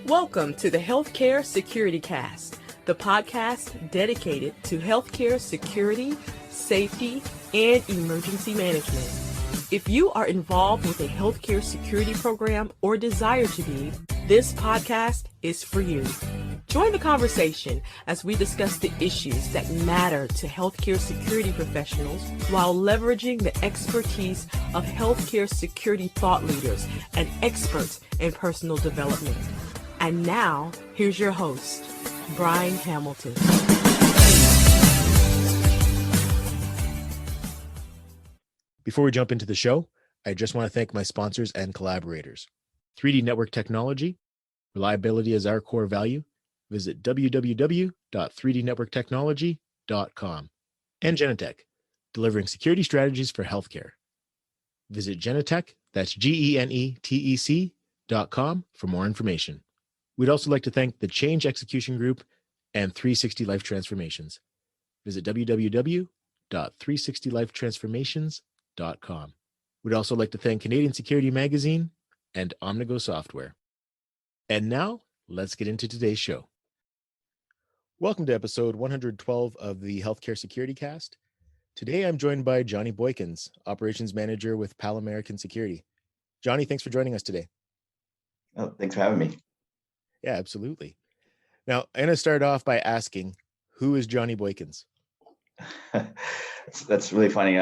Welcome to the Healthcare Security Cast, the podcast dedicated to healthcare security, safety, and emergency management. If you are involved with a healthcare security program or desire to be, this podcast is for you. Join the conversation as we discuss the issues that matter to healthcare security professionals while leveraging the expertise of healthcare security thought leaders and experts in personal development. And now, here's your host, Brian Hamilton. Before we jump into the show, I just want to thank my sponsors and collaborators. 3D Network Technology, reliability is our core value. Visit www.3dnetworktechnology.com. And Genetec, delivering security strategies for healthcare. Visit Genetec, that's GENETEC.com for more information. We'd also like to thank the Change Execution Group and 360 Life Transformations. Visit www.360lifetransformations.com. We'd also like to thank Canadian Security Magazine and Omnigo Software. And now, let's get into today's show. Welcome to episode 112 of the Healthcare Security Cast. Today, I'm joined by Johnny Boykins, Operations Manager with PalAmerican Security. Johnny, thanks for joining us today. Oh, thanks for having me. Yeah, absolutely. Now, I'm going to start off by asking, who is Johnny Boykins? That's really funny.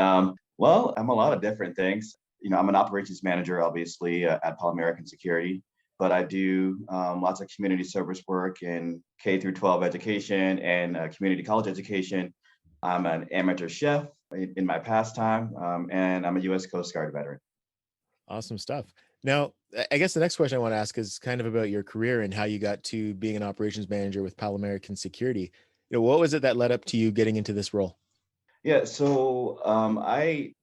Well, I'm a lot of different things. I'm an operations manager, obviously, at PalAmerican Security, but I do lots of community service work in K through 12 education and community college education. I'm an amateur chef in my pastime, and I'm a U.S. Coast Guard veteran. Awesome stuff. Now, I guess the next question I want to ask is kind of about your career and how you got to being an operations manager with PalAmerican Security. What was it that led up to you getting into this role? Yeah, so I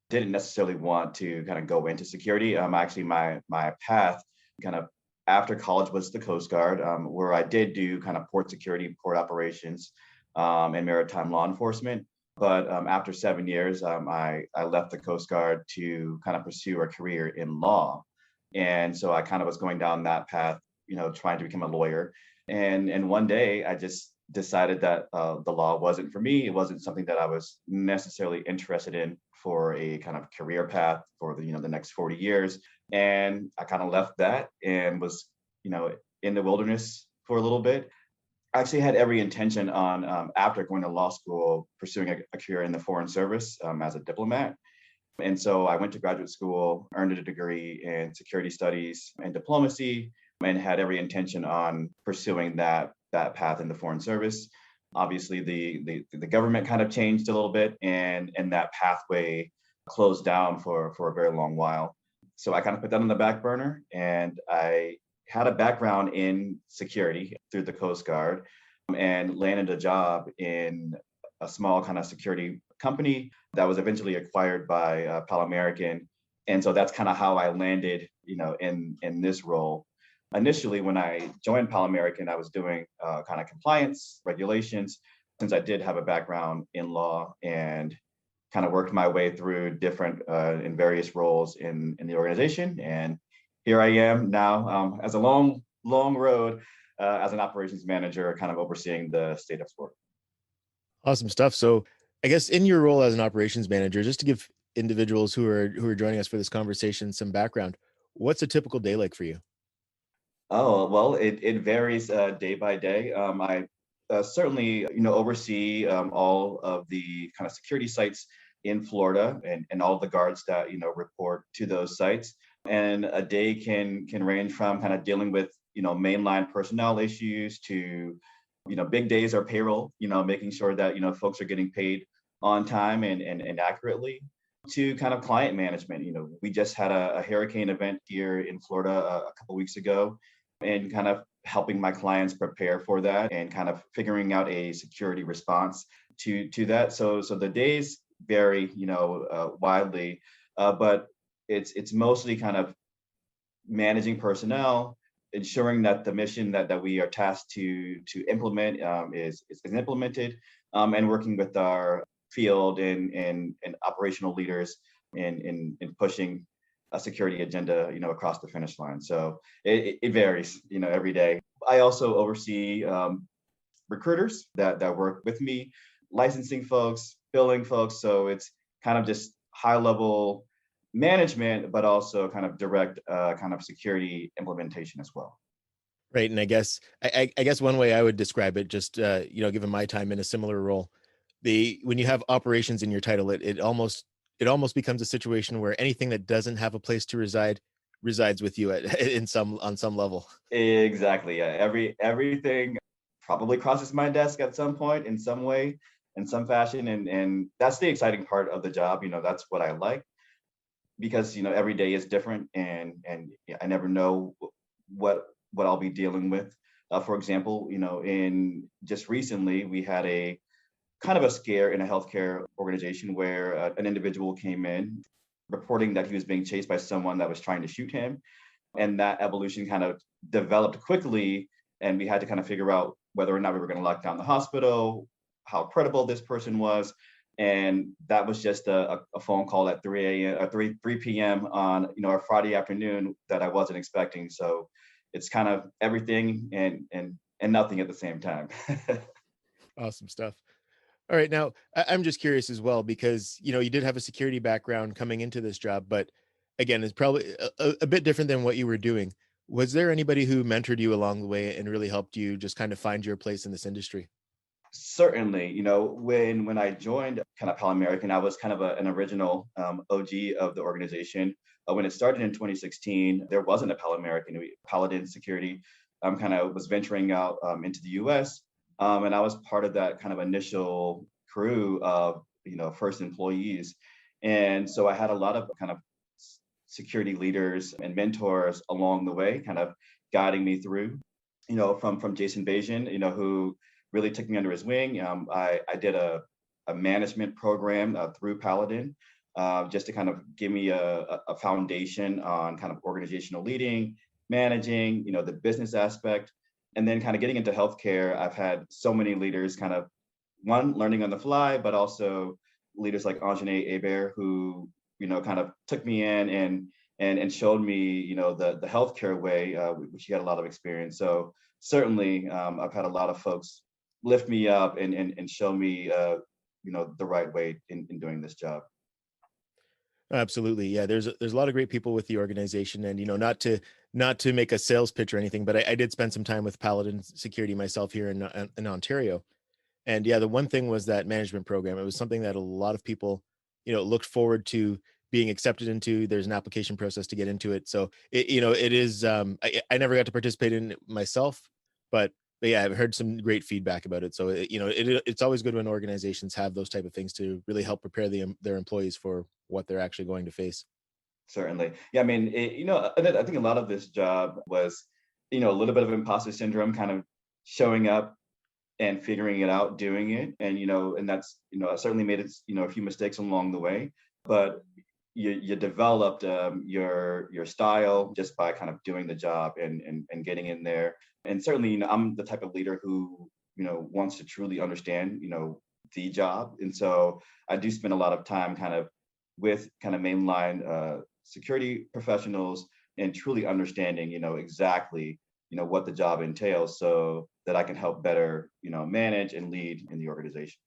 didn't necessarily want to kind of go into security. Actually, my path kind of after college was the Coast Guard, where I did do kind of port security, port operations, and maritime law enforcement. But after 7 years, I left the Coast Guard to kind of pursue a career in law. And so I kind of was going down that path, trying to become a lawyer. And one day I just decided that the law wasn't for me. It wasn't something that I was necessarily interested in for a kind of career path for the next 40 years. And I kind of left that and was, in the wilderness for a little bit. I actually had every intention on, after going to law school, pursuing a career in the Foreign Service as a diplomat. And so I went to graduate school, earned a degree in security studies and diplomacy, and had every intention on pursuing that path in the Foreign Service. Obviously, the government kind of changed a little bit, and that pathway closed down for a very long while. So I kind of put that on the back burner, and I had a background in security through the Coast Guard and landed a job in a small kind of security company that was eventually acquired by PalAmerican. And so that's kind of how I landed, in this role. Initially, when I joined PalAmerican, I was doing kind of compliance regulations, since I did have a background in law, and kind of worked my way through different in various roles in the organization. And here I am now as a long road as an operations manager, kind of overseeing the state of Florida. Awesome stuff. So I guess in your role as an operations manager, just to give individuals who are joining us for this conversation some background, what's a typical day like for you? Oh, well, it varies day by day. I certainly, oversee all of the kind of security sites in Florida and all of the guards that, report to those sites. And a day can range from kind of dealing with, mainline personnel issues to, big days are payroll, making sure that, folks are getting paid on time and accurately, to kind of client management. We just had a hurricane event here in Florida a couple weeks ago, and kind of helping my clients prepare for that and kind of figuring out a security response to that. So the days vary, widely, but it's mostly kind of managing personnel, ensuring that the mission that we are tasked to implement is implemented, and working with our field and operational leaders in pushing a security agenda, across the finish line. So it varies, every day. I also oversee recruiters that work with me, licensing folks, billing folks. So it's kind of just high level management, but also kind of direct kind of security implementation as well. Right. And I guess one way I would describe it, just given my time in a similar role, the when you have operations in your title, it almost becomes a situation where anything that doesn't have a place to reside resides with you at in some on some level. Exactly. Yeah. Everything probably crosses my desk at some point in some way, in some fashion. And that's the exciting part of the job. That's what I like because every day is different and yeah, I never know what I'll be dealing with. For example, in just recently we had a kind of a scare in a healthcare organization where an individual came in reporting that he was being chased by someone that was trying to shoot him. And that evolution kind of developed quickly. And we had to kind of figure out whether or not we were going to lock down the hospital, how credible this person was. And that was just a phone call at 3 a.m. or 3 p.m. on a Friday afternoon that I wasn't expecting. So it's kind of everything and nothing at the same time. Awesome stuff. All right. Now, I'm just curious as well, because, you did have a security background coming into this job, but again, it's probably a bit different than what you were doing. Was there anybody who mentored you along the way and really helped you just kind of find your place in this industry? Certainly, when I joined kind of PalAmerican, I was kind of an original OG of the organization. When it started in 2016, there wasn't a PalAmerican. Paladin Security kind of was venturing out into the U.S. And I was part of that kind of initial crew of first employees. And so I had a lot of kind of security leaders and mentors along the way, kind of guiding me through. From Jason Bajan, who really took me under his wing. I did a management program through Paladin, just to kind of give me a foundation on kind of organizational leading, managing, the business aspect. And then kind of getting into healthcare, I've had so many leaders kind of, one, learning on the fly, but also leaders like Anjane Hebert, who, kind of took me in and showed me, the healthcare way, which he had a lot of experience. So certainly, I've had a lot of folks lift me up and show me, the right way in doing this job. Absolutely. Yeah. There's a lot of great people with the organization, and, not to make a sales pitch or anything, but I did spend some time with Paladin Security myself here in Ontario. And yeah, the one thing was that management program. It was something that a lot of people, looked forward to being accepted into. There's an application process to get into it. So it is, I never got to participate in it myself, but yeah, I've heard some great feedback about it. So it's always good when organizations have those type of things to really help prepare their employees for what they're actually going to face. Certainly. Yeah, I mean, I think a lot of this job was, a little bit of imposter syndrome, kind of showing up and figuring it out, doing it. And that's, I certainly made it, a few mistakes along the way, but you developed your style just by kind of doing the job and getting in there. And certainly, I'm the type of leader who, wants to truly understand, the job. And so I do spend a lot of time kind of with kind of mainline security professionals and truly understanding, exactly, what the job entails so that I can help better, manage and lead in the organization.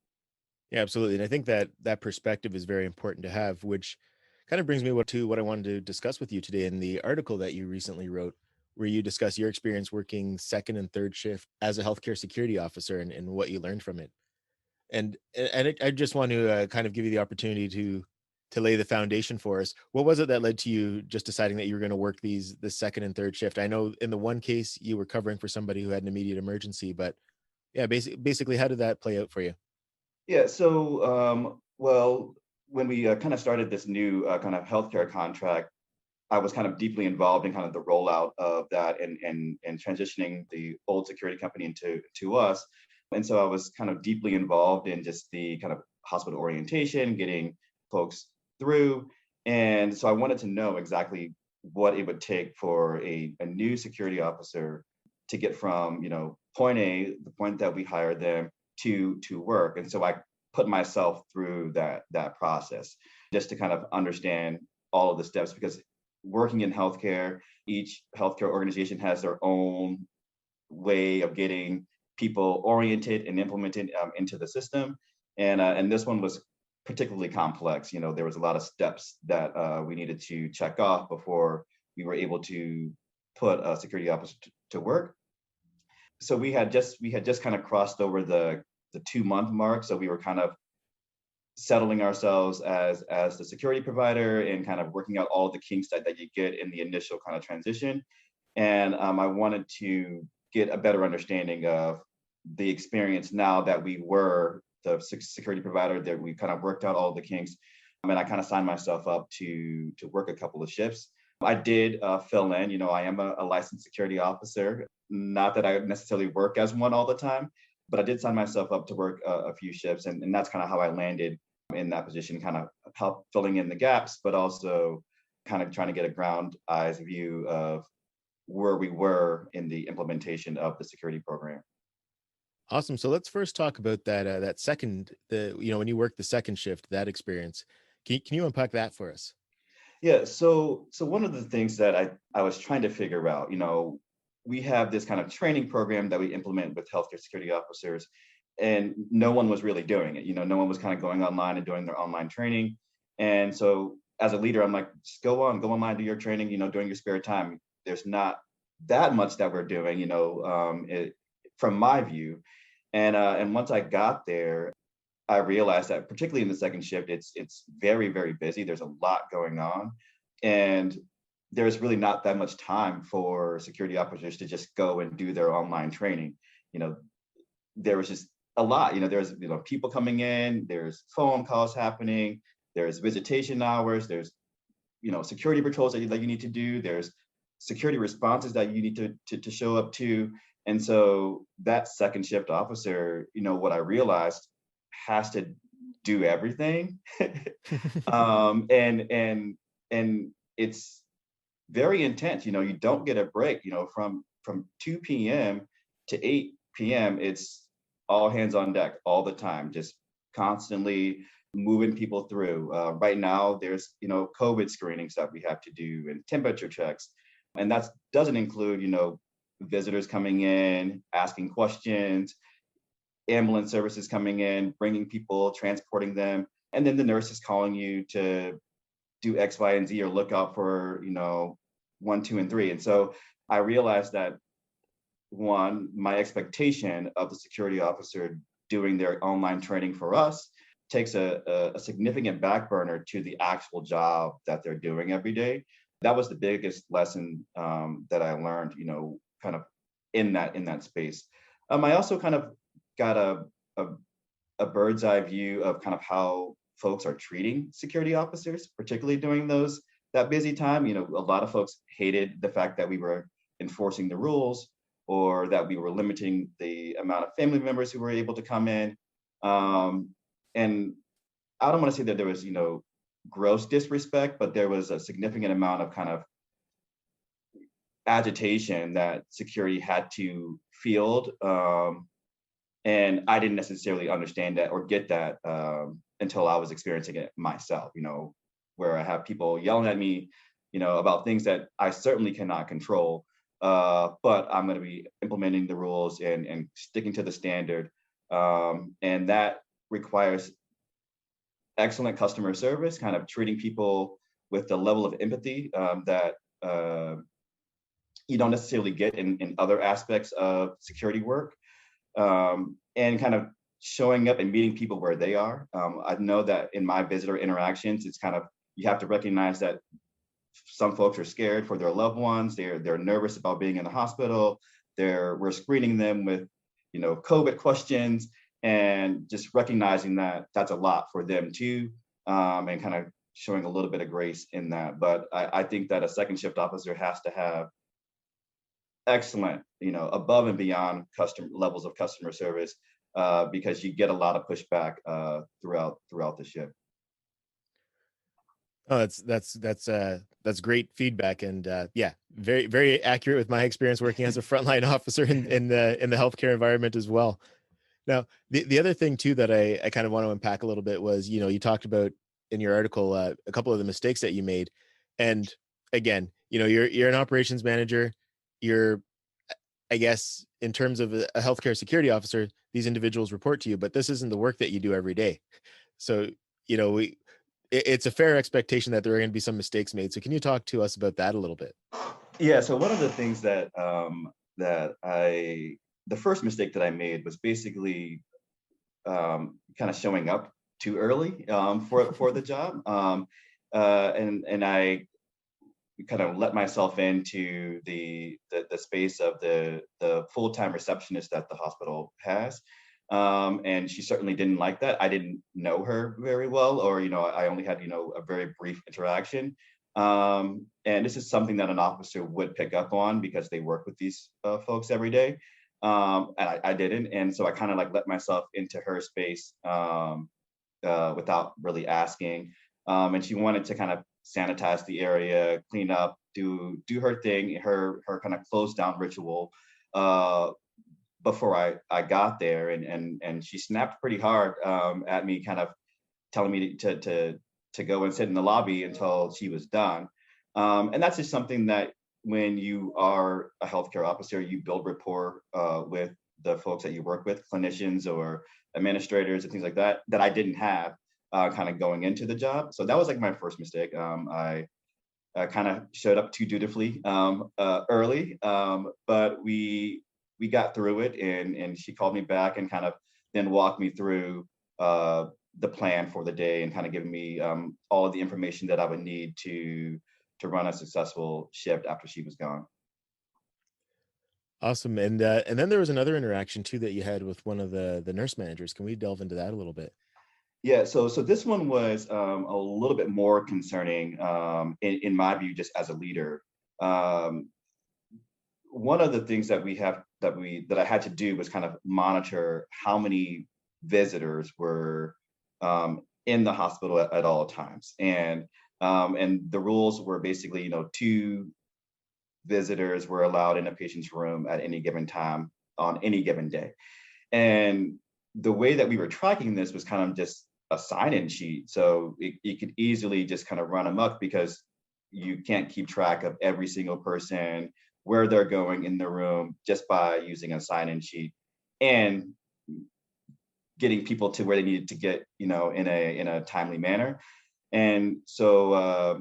Yeah, absolutely. And I think that that perspective is very important to have, which kind of brings me to what I wanted to discuss with you today in the article that you recently wrote, where you discuss your experience working second and third shift as a healthcare security officer and what you learned from it. I just want to kind of give you the opportunity to lay the foundation for us. What was it that led to you just deciding that you were going to work the second and third shift? I know in the one case you were covering for somebody who had an immediate emergency, but yeah, basically, how did that play out for you? Yeah. So, well, when we kind of started this new kind of healthcare contract, I was kind of deeply involved in kind of the rollout of that and transitioning the old security company into us. And so I was kind of deeply involved in just the kind of hospital orientation, getting folks through. And so I wanted to know exactly what it would take for a new security officer to get from, point A, the point that we hired them to work. And so I put myself through that process just to kind of understand all of the steps because working in healthcare, each healthcare organization has their own way of getting people oriented and implemented into the system. And this one was particularly complex. There was a lot of steps that we needed to check off before we were able to put a security officer to work. So we had just kind of crossed over the 2-month mark. So we were kind of settling ourselves as the security provider and kind of working out all the kinks that you get in the initial kind of transition. And I wanted to get a better understanding of the experience now that we were the security provider, that we kind of worked out all the kinks. And I kind of signed myself up to work a couple of shifts. I did fill in. I am a licensed security officer. Not that I necessarily work as one all the time, but I did sign myself up to work a few shifts. And that's kind of how I landed in that position, kind of help filling in the gaps, but also kind of trying to get a ground eyes view of where we were in the implementation of the security program. Awesome. So let's first talk about that second, when you work the second shift, that experience. Can you unpack that for us? Yeah. So one of the things that I was trying to figure out, we have this kind of training program that we implement with healthcare security officers, and no one was really doing it. No one was kind of going online and doing their online training. And so as a leader, I'm like, just go online, do your training, during your spare time. There's not that much that we're doing, from my view. And once I got there, I realized that particularly in the second shift, it's very, very busy. There's a lot going on. And there's really not that much time for security officers to just go and do their online training. There was just a lot. There's people coming in, there's phone calls happening, there's visitation hours, there's security patrols that you need to do, there's security responses that you need to show up to. And so that second shift officer, what I realized, has to do everything. And it's very intense. You don't get a break. From 2 p.m. to 8 p.m. it's all hands on deck all the time, just constantly moving people through. Right now, there's COVID screenings that we have to do and temperature checks, and that doesn't include visitors coming in, asking questions, ambulance services coming in, bringing people, transporting them, and then the nurse is calling you to do X, Y, and Z, or look out for 1, 2, and 3. And so I realized that, one, my expectation of the security officer doing their online training for us takes a significant back burner to the actual job that they're doing every day. That was the biggest lesson that I learned, kind of in that space. I also kind of got a bird's eye view of kind of how folks are treating security officers, particularly during that busy time. A lot of folks hated the fact that we were enforcing the rules, or that we were limiting the amount of family members who were able to come in. And I don't want to say that there was, gross disrespect, but there was a significant amount of kind of agitation that security had to field. And I didn't necessarily understand that or get that until I was experiencing it myself, where I have people yelling at me, about things that I certainly cannot control. But I'm going to be implementing the rules and sticking to the standard. And that requires excellent customer service, kind of treating people with the level of empathy that you don't necessarily get in other aspects of security work, and kind of showing up and meeting people where they are. I know that in my visitor interactions, it's kind of, you have to recognize that some folks are scared for their loved ones. They're nervous about being in the hospital. We're screening them with, COVID questions, and just recognizing that that's a lot for them too, and kind of showing a little bit of grace in that. But I think that a second shift officer has to have excellent, above and beyond customer levels of customer service, because you get a lot of pushback throughout the shift. Oh, that's great feedback, and yeah, very, very accurate with my experience working as a frontline officer in the healthcare environment as well. Now, the other thing too that I kind of want to unpack a little bit was, you talked about in your article a couple of the mistakes that you made, and again, you're an operations manager. You're, I guess, in terms of a healthcare security officer, these individuals report to you, but this isn't the work that you do every day. So, it's a fair expectation that there are going to be some mistakes made. So can you talk to us about that a little bit? Yeah. So one of the things the first mistake that I made was basically kind of showing up too early for the job, and I kind of let myself into the space of the full-time receptionist that the hospital has. And she certainly didn't like that. I didn't know her very well, or, I only had, a very brief interaction. And this is something that an officer would pick up on because they work with these folks every day. And I didn't. And so I kind of like let myself into her space without really asking. And she wanted to kind of sanitize the area, clean up, do her thing, her kind of close down ritual before I got there, and she snapped pretty hard at me, kind of telling me to go and sit in the lobby until she was done. And that's just something that when you are a healthcare officer, you build rapport with the folks that you work with, clinicians or administrators and things like that, that I didn't have kind of going into the job. So that was like my first mistake. I kind of showed up too dutifully early, but we got through it, and she called me back and kind of then walked me through the plan for the day, and kind of giving me all of the information that I would need to run a successful shift after she was gone. Awesome. And then there was another interaction too that you had with one of the nurse managers. Can we delve into that a little bit? Yeah, so this one was a little bit more concerning in my view, just as a leader. Um, One of the things that I had to do was kind of monitor how many visitors were in the hospital at all times, and the rules were basically, two visitors were allowed in a patient's room at any given time on any given day. And the way that we were tracking this was kind of just a sign-in sheet. So it could easily just kind of run amok because you can't keep track of every single person, where they're going in the room, just by using a sign-in sheet and getting people to where they needed to get, in a timely manner. And so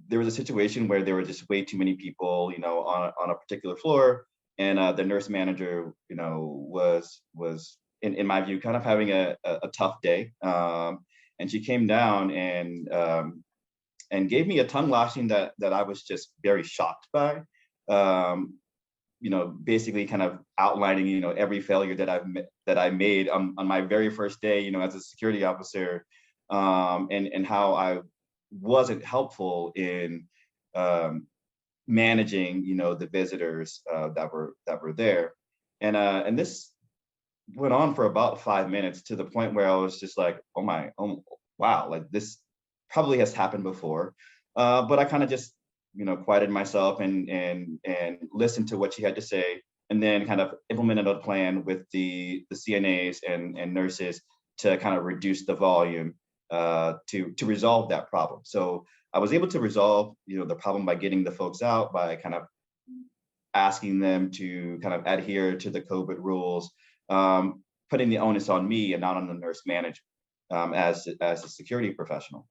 there was a situation where there were just way too many people, on a particular floor, and the nurse manager, was in my view kind of having a tough day, and she came down and gave me a tongue lashing that I was just very shocked by. Basically kind of outlining, every failure that I made on my very first day, as a security officer, and how I wasn't helpful in managing, the visitors that were there, and this went on for about 5 minutes, to the point where I was just like, oh wow, like this probably has happened before, but I kind of just quieted myself and listened to what she had to say, and then kind of implemented a plan with the CNAs and nurses to kind of reduce the volume to resolve that problem. So I was able to resolve the problem by getting the folks out, by kind of asking them to kind of adhere to the COVID rules, putting the onus on me and not on the nurse manager as a security professional.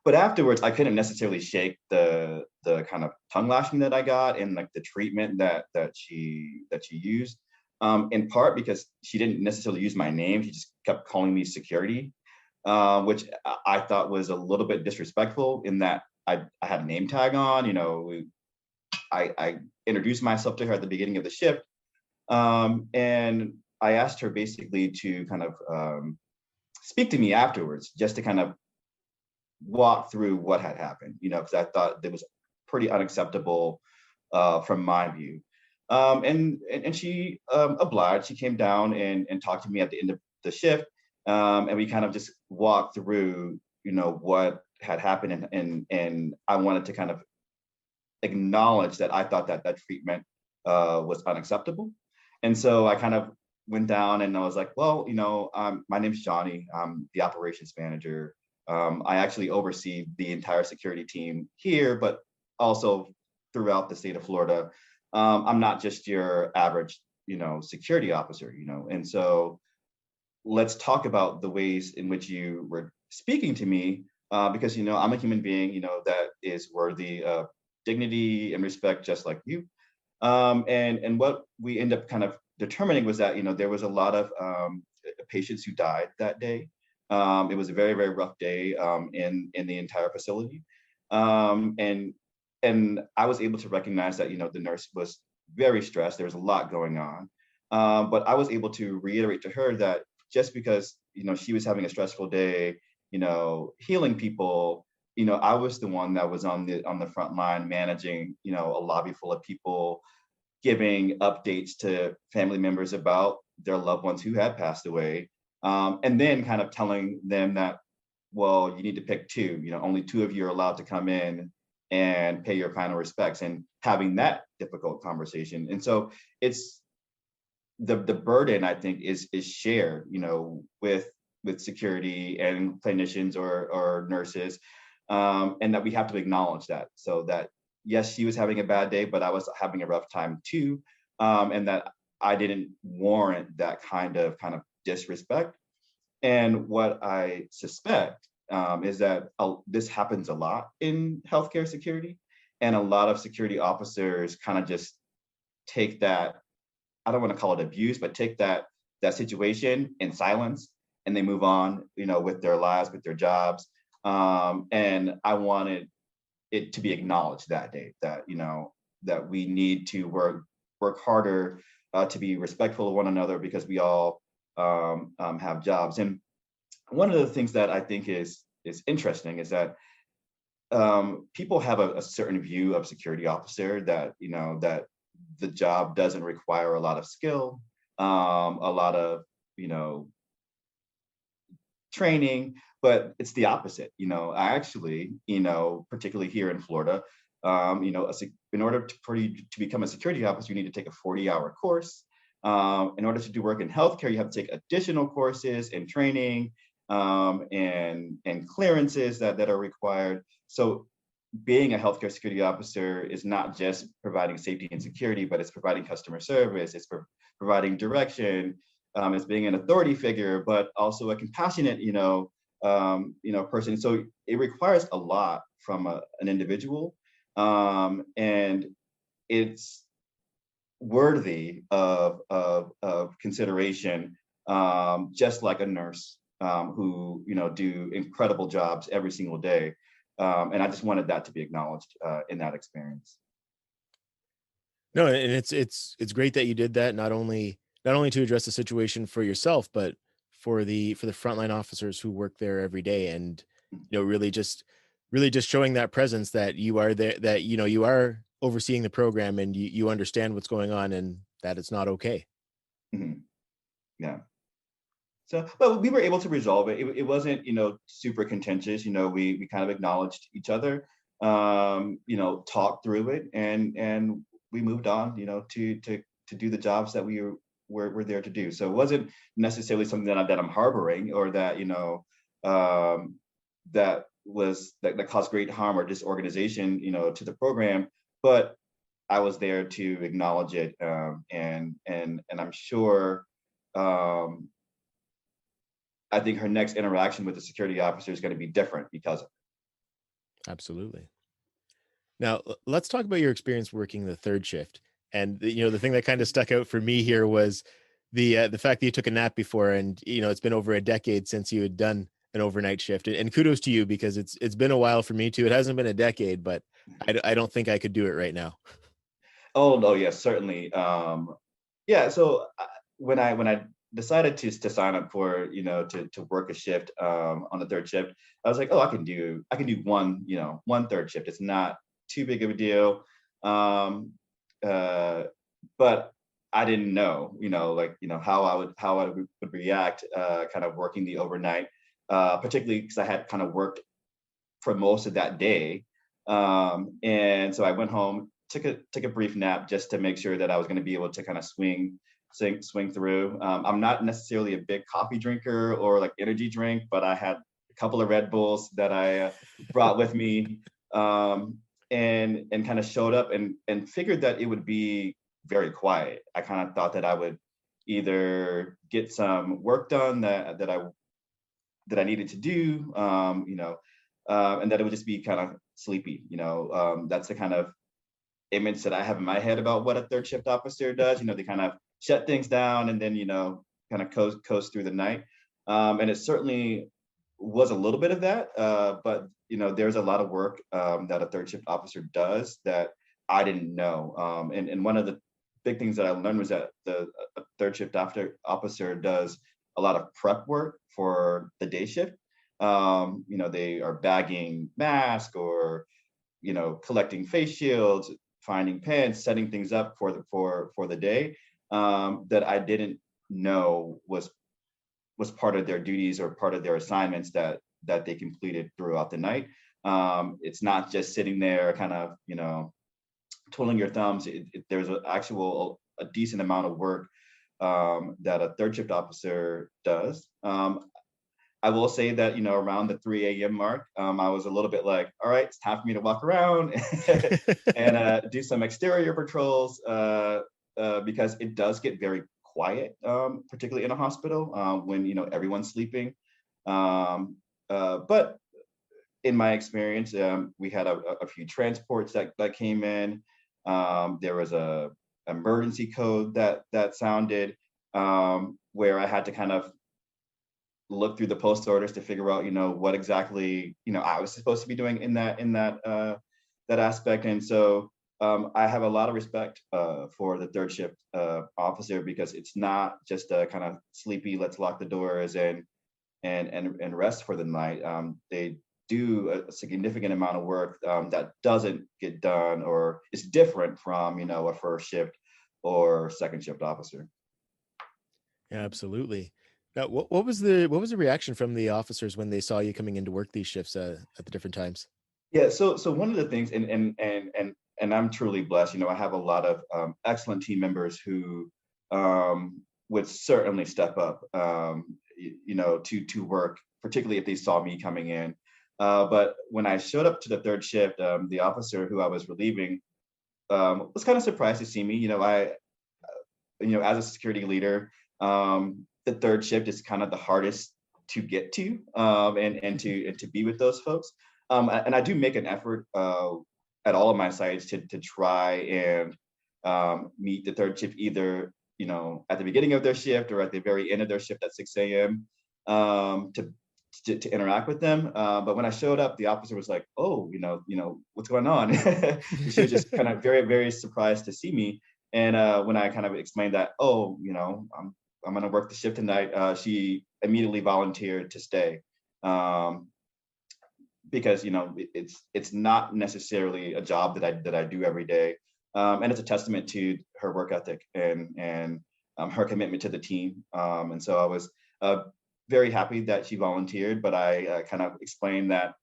But afterwards, I couldn't necessarily shake the kind of tongue lashing that I got, and like the treatment that she used. In part because she didn't necessarily use my name; she just kept calling me security, which I thought was a little bit disrespectful. In that I had a name tag on. I introduced myself to her at the beginning of the shift, and I asked her basically to kind of speak to me afterwards, just to kind of walk through what had happened, because I thought it was pretty unacceptable from my view. And she obliged. She came down and talked to me at the end of the shift, and we kind of just walked through, what had happened, and I wanted to kind of acknowledge that I thought that treatment was unacceptable. And so I kind of went down and I was like, well, my name's Johnny. I'm the operations manager I actually oversee the entire security team here, but also throughout the state of Florida. I'm not just your average, security officer, and so let's talk about the ways in which you were speaking to me, because I'm a human being, that is worthy of dignity and respect, just like you. And what we end up kind of determining was that there was a lot of patients who died that day. It was a very, very rough day in the entire facility, and I was able to recognize that the nurse was very stressed. There was a lot going on, but I was able to reiterate to her that just because she was having a stressful day, healing people, I was the one that was on the front line managing a lobby full of people, giving updates to family members about their loved ones who had passed away, and then kind of telling them that, well, you need to pick two. Only two of you are allowed to come in and pay your final respects, and having that difficult conversation. And so it's the burden, I think, is shared, with security and clinicians or nurses, and that we have to acknowledge that, so that yes, she was having a bad day, but I was having a rough time too, and that I didn't warrant that kind of disrespect. And what I suspect is that this happens a lot in healthcare security, and a lot of security officers kind of just take that, I don't want to call it abuse, but take that situation in silence, and they move on, with their lives, with their jobs. And I wanted it to be acknowledged that day that that we need to work harder, to be respectful of one another, because we all have jobs. And one of the things that I think is interesting is that people have a certain view of security officer, that that the job doesn't require a lot of skill, a lot of training, but it's the opposite. I actually, particularly here in Florida, in order for you to become a security officer, you need to take a 40-hour course. In order to do work in healthcare, you have to take additional courses and training, and clearances that are required. So being a healthcare security officer is not just providing safety and security, but it's providing customer service, it's providing direction, it's being an authority figure, but also a compassionate, person. So it requires a lot from an individual, and it's worthy of consideration, just like a nurse, who do incredible jobs every single day. And I just wanted that to be acknowledged in that experience. No, and it's great that you did that, not only to address the situation for yourself, but for the frontline officers who work there every day, and really just showing that presence, that you are there, that you are overseeing the program, and you understand what's going on, and that it's not okay. Mhm. Yeah. So, but we were able to resolve it. It wasn't, super contentious. We kind of acknowledged each other, talked through it, and we moved on, to do the jobs that we're there to do. So it wasn't necessarily something that I'm harboring, or that that caused great harm or disorganization, to the program. But I was there to acknowledge it, and I'm sure. I think her next interaction with the security officer is going to be different because of Absolutely. Now, let's talk about your experience working the third shift. And the thing that kind of stuck out for me here was the fact that you took a nap before, and it's been over a decade since you had done an overnight shift. And kudos to you, because it's been a while for me too. It hasn't been a decade, but I don't think I could do it right now. Oh no, yes, certainly. Yeah. So when I decided to sign up for to work a shift, on the third shift, I was like, oh, I can do one third shift. It's not too big of a deal. Um, but I didn't know, how I would react, kind of working the overnight, particularly because I had kind of worked for most of that day. And so I went home, took a brief nap, just to make sure that I was going to be able to kind of swing through. I'm not necessarily a big coffee drinker or like energy drink, but I had couple of Red Bulls that I brought with me, and kind of showed up and figured that it would be very quiet. I kind of thought that I would either get some work done that I needed to do, and that it would just be kind of sleepy. That's the kind of image that I have in my head about what a third shift officer does. They kind of shut things down and then kind of coast through the night. And it certainly was a little bit of that, but there's a lot of work that a third shift officer does that I didn't know. And one of the big things that I learned was that a third shift officer does a lot of prep work for the day shift. They are bagging masks or collecting face shields, finding pens, setting things up for the day, that I didn't know was part of their duties or part of their assignments that they completed throughout the night. It's not just sitting there kind of twiddling your thumbs. There's a decent amount of work that a third shift officer does. I will say that, around the 3 a.m. mark, I was a little bit like, all right, it's time for me to walk around and do some exterior patrols, because it does get very quiet, particularly in a hospital, when, everyone's sleeping. But in my experience, we had a few transports that came in. There was a emergency code that sounded, where I had to kind of look through the post orders to figure out, what exactly, I was supposed to be doing in that aspect. And so I have a lot of respect for the third shift officer, because it's not just a kind of sleepy, let's lock the doors and rest for the night. They do a significant amount of work that doesn't get done or is different from, a first shift or second shift officer. Yeah, absolutely. Now, what was the reaction from the officers when they saw you coming in to work these shifts at the different times? Yeah, so one of the things, and I'm truly blessed. I have a lot of excellent team members who would certainly step up, to work, particularly if they saw me coming in. But when I showed up to the third shift, the officer who I was relieving was kind of surprised to see me. As a security leader, the third shift is kind of the hardest to get to, and to be with those folks. And I do make an effort at all of my sites to try and meet the third shift either at the beginning of their shift or at the very end of their shift at 6 a.m. To interact with them. But when I showed up, the officer was like, "Oh, what's going on?" She was just kind of very, very surprised to see me. And when I kind of explained that, "Oh, I'm going to work the shift tonight," she immediately volunteered to stay, because it's not necessarily a job that I do every day, and it's a testament to her work ethic and her commitment to the team. And so I was very happy that she volunteered, but I kind of explained that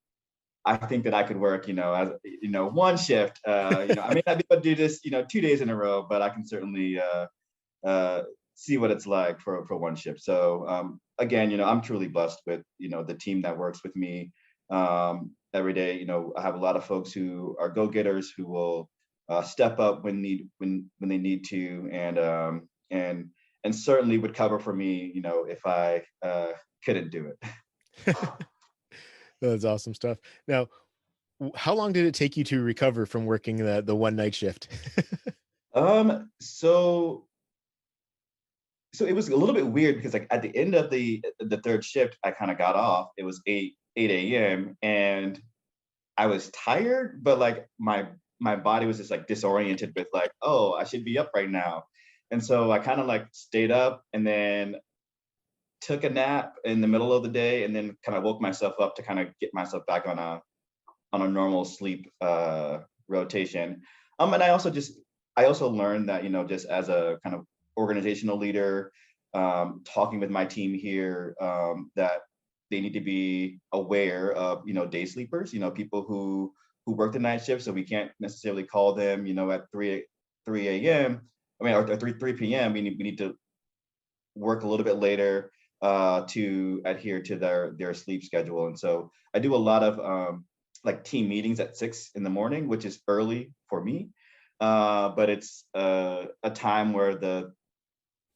I think that I could work, as one shift. I may not be able to do this, 2 days in a row, but I can certainly see what it's like for one shift. So again, I'm truly blessed with the team that works with me every day. I have a lot of folks who are go-getters who will step up when they need to, and certainly would cover for me, if I couldn't do it. That's awesome stuff. Now, how long did it take you to recover from working the one night shift? So it was a little bit weird because like at the end of the third shift, I kind of got off. It was 8 a.m. and I was tired, but like my body was just like disoriented with like, oh, I should be up right now. And so I kind of like stayed up and then took a nap in the middle of the day and then kind of woke myself up to kind of get myself back on a normal sleep rotation. And I also learned that, just as a kind of organizational leader, talking with my team here, that they need to be aware of, day sleepers, people who work the night shift. So we can't necessarily call them, at 3 a.m. Or 3 p.m. We need to work a little bit later, to adhere to their sleep schedule. And so I do a lot of like team meetings at 6 in the morning, which is early for me. But it's a time where the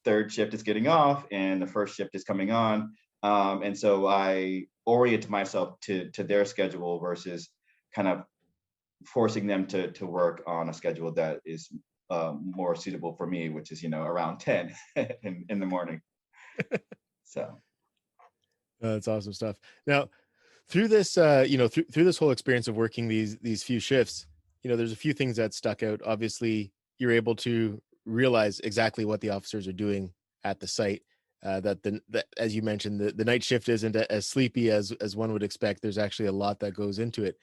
third shift is getting off and the first shift is coming on. And so I orient myself to their schedule versus kind of forcing them to work on a schedule that is more suitable for me, which is, around 10 in the morning. So. That's awesome stuff. Now, through this, through this whole experience of working these few shifts, there's a few things that stuck out. Obviously, you're able to realize exactly what the officers are doing at the site. That as you mentioned, the night shift isn't as sleepy as one would expect. There's actually a lot that goes into it.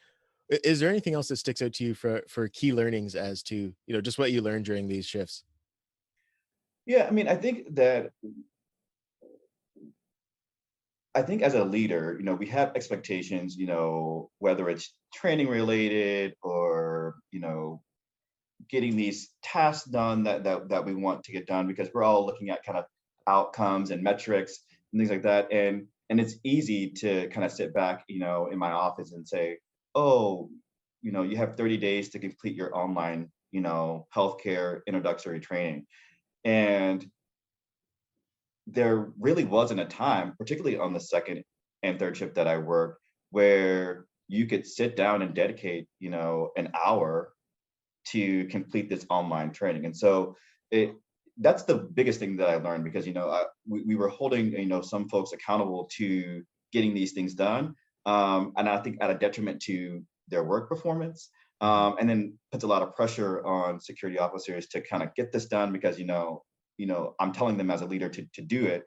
Is there anything else that sticks out to you for key learnings as to just what you learned during these shifts? Yeah, I mean, I think as a leader, we have expectations, whether it's training related or, getting these tasks done that we want to get done, because we're all looking at kind of outcomes and metrics and things like that. And it's easy to kind of sit back, in my office and say, oh, you have 30 days to complete your online, healthcare introductory training. And there really wasn't a time, particularly on the second and third shift that I worked, where you could sit down and dedicate, an hour to complete this online training. And so that's the biggest thing that I learned, because, we were holding, some folks accountable to getting these things done. And I think at a detriment to their work performance. And then puts a lot of pressure on security officers to kind of get this done, because, I'm telling them as a leader to do it.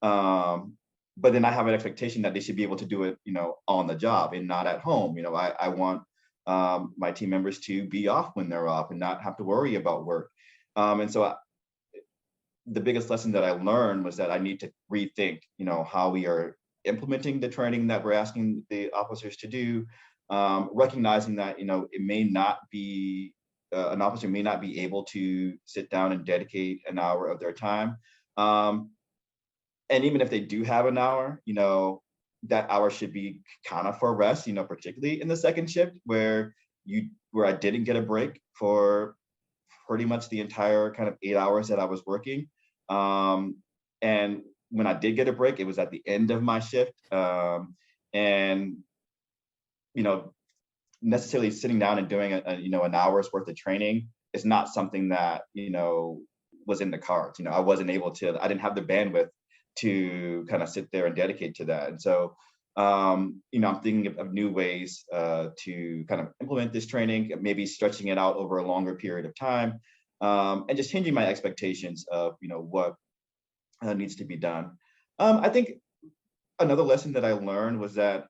But then I have an expectation that they should be able to do it, on the job and not at home. I want my team members to be off when they're off and not have to worry about work. And so the biggest lesson that I learned was that I need to rethink, how we are implementing the training that we're asking the officers to do, recognizing that, it may not be an officer may not be able to sit down and dedicate an hour of their time. And even if they do have an hour, that hour should be kind of for rest, particularly in the second shift where I didn't get a break for pretty much the entire kind of 8 hours that I was working. And when I did get a break, it was at the end of my shift. And, necessarily sitting down and doing an hour's worth of training is not something that, was in the cards. I wasn't able to, I didn't have the bandwidth to kind of sit there and dedicate to that. And so, I'm thinking of new ways to kind of implement this training, maybe stretching it out over a longer period of time, and just changing my expectations of, what needs to be done. I think another lesson that I learned was that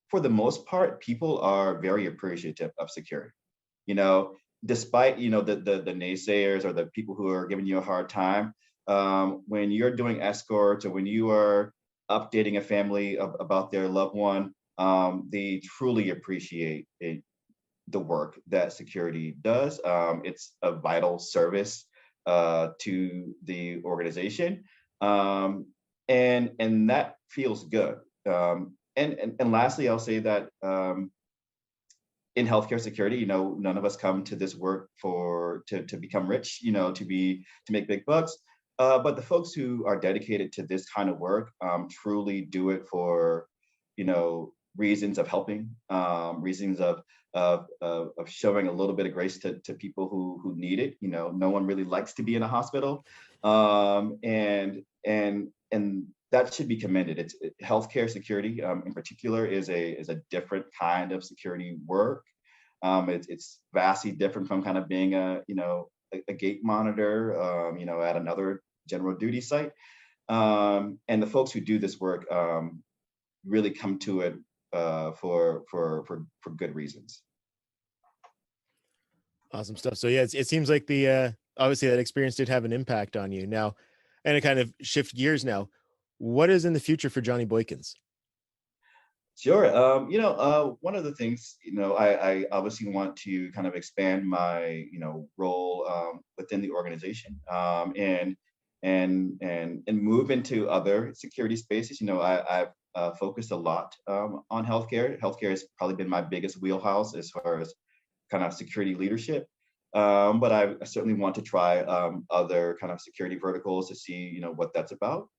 for the most part, people are very appreciative of security. Despite the naysayers or the people who are giving you a hard time, when you're doing escorts or when you are updating a family about their loved one, they truly appreciate the work that security does. It's a vital service to the organization, and that feels good. And lastly, I'll say that in healthcare security, none of us come to this work to become rich, to make big bucks. But the folks who are dedicated to this kind of work truly do it for, reasons of helping, reasons of showing a little bit of grace to people who need it. No one really likes to be in a hospital, and that should be commended. Healthcare security, in particular, is a different kind of security work. It's vastly different from kind of being a gate monitor, at another general duty site. And the folks who do this work really come to it for good reasons. Awesome stuff. So yeah, it seems like the obviously that experience did have an impact on you now, and to kind of shift gears now. What is in the future for Johnny Boykins? Sure. One of the things, I obviously want to kind of expand my, role within the organization. And and move into other security spaces. I've focused a lot on healthcare. Healthcare has probably been my biggest wheelhouse as far as kind of security leadership. But I certainly want to try other kind of security verticals to see, what that's about.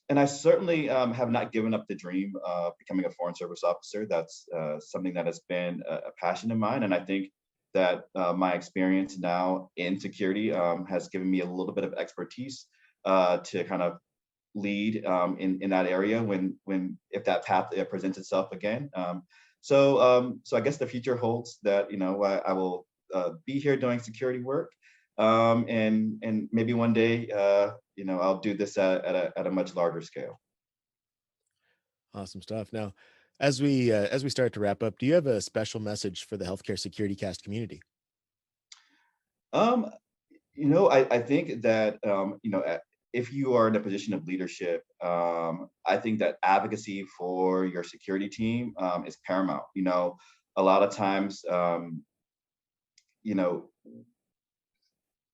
And I certainly have not given up the dream of becoming a foreign service officer. That's something that has been a passion of mine. And I think that my experience now in security has given me a little bit of expertise to kind of lead in that area if that path presents itself again. So I guess the future holds that, I will be here doing security work. And maybe one day, I'll do this at a much larger scale. Awesome stuff. Now, as we start to wrap up, do you have a special message for the Healthcare Security Cast community? I think that, if you are in a position of leadership, I think that advocacy for your security team is paramount. A lot of times,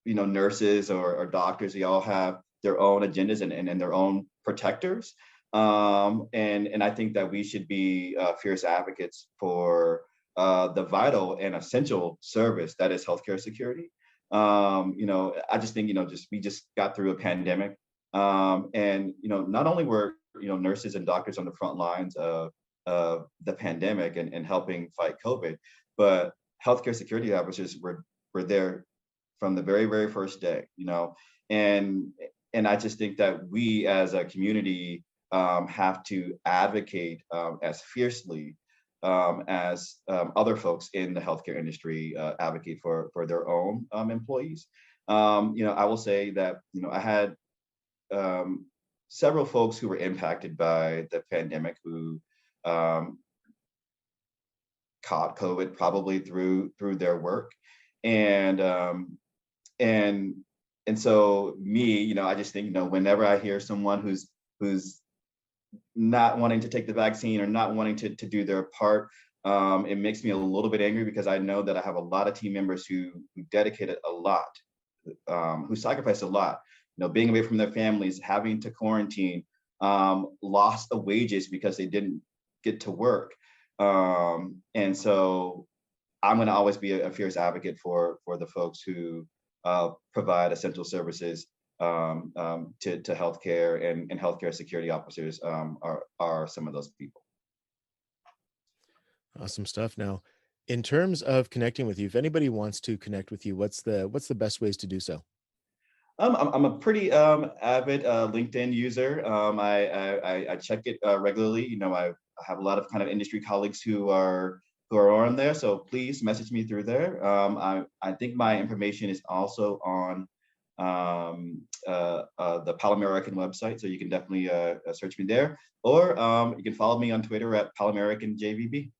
nurses or doctors, they all have their own agendas and their own protectors. And I think that we should be fierce advocates for the vital and essential service that is healthcare security. I just think, we just got through a pandemic. And, not only were, nurses and doctors on the front lines of the pandemic and helping fight COVID, but healthcare security officers were there from the very, very first day, and I just think that we as a community have to advocate as fiercely as other folks in the healthcare industry advocate for their own employees. I will say that, I had several folks who were impacted by the pandemic who caught COVID probably through their work. And so me, I just think, whenever I hear someone who's not wanting to take the vaccine or not wanting to do their part, it makes me a little bit angry because I know that I have a lot of team members who dedicated a lot, who sacrificed a lot, being away from their families, having to quarantine, lost of wages because they didn't get to work. And so I'm going to always be a fierce advocate for the folks who provide essential services to healthcare, and healthcare security officers are some of those people. Awesome stuff. Now, in terms of connecting with you, if anybody wants to connect with you, what's the best ways to do so? I'm a pretty avid LinkedIn user. I check it regularly. I have a lot of kind of industry colleagues who are on there, so please message me through there. I think my information is also on the PalAmerican website, so you can definitely search me there, or you can follow me on Twitter at PalAmericanJVB.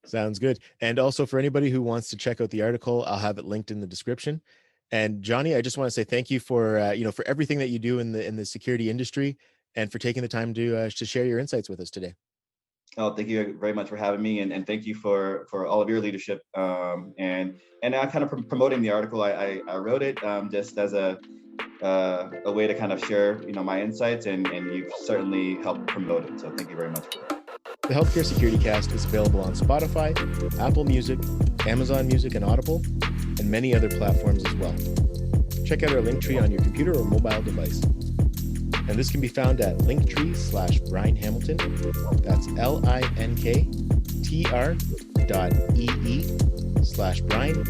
Sounds good. And also, for anybody who wants to check out the article, I'll have it linked in the description. And Johnny, I just want to say thank you for for everything that you do in the security industry, and for taking the time to share your insights with us today. Oh, thank you very much for having me, and thank you for all of your leadership. And I kind of promoting the article. I wrote it just as a way to kind of share my insights, and you've certainly helped promote it. So thank you very much for that. The Healthcare Security Cast is available on Spotify, Apple Music, Amazon Music and Audible, and many other platforms as well. Check out our link tree on your computer or mobile device. And this can be found at linktree/Brian Hamilton. That's linktr.ee/Brian, BRINE,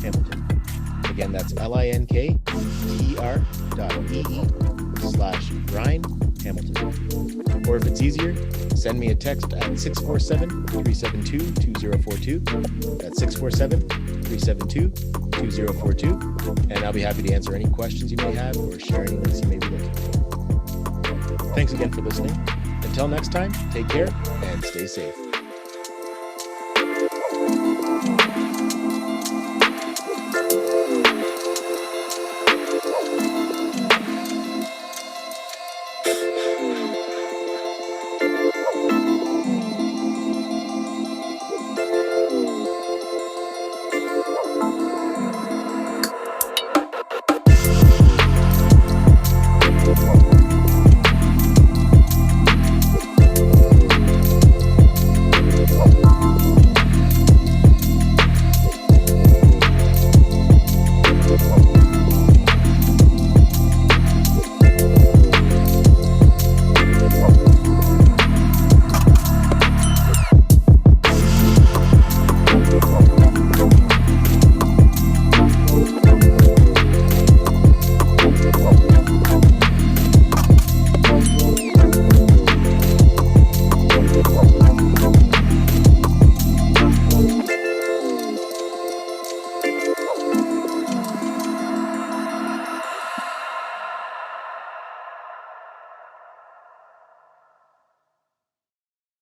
Hamilton. Again, that's linktr.ee/Brian Hamilton. Or if it's easier, send me a text at 647-372-2042. That's 647-372-2042. And I'll be happy to answer any questions you may have or share any links you may be looking for. Thanks again for listening. Until next time, take care and stay safe.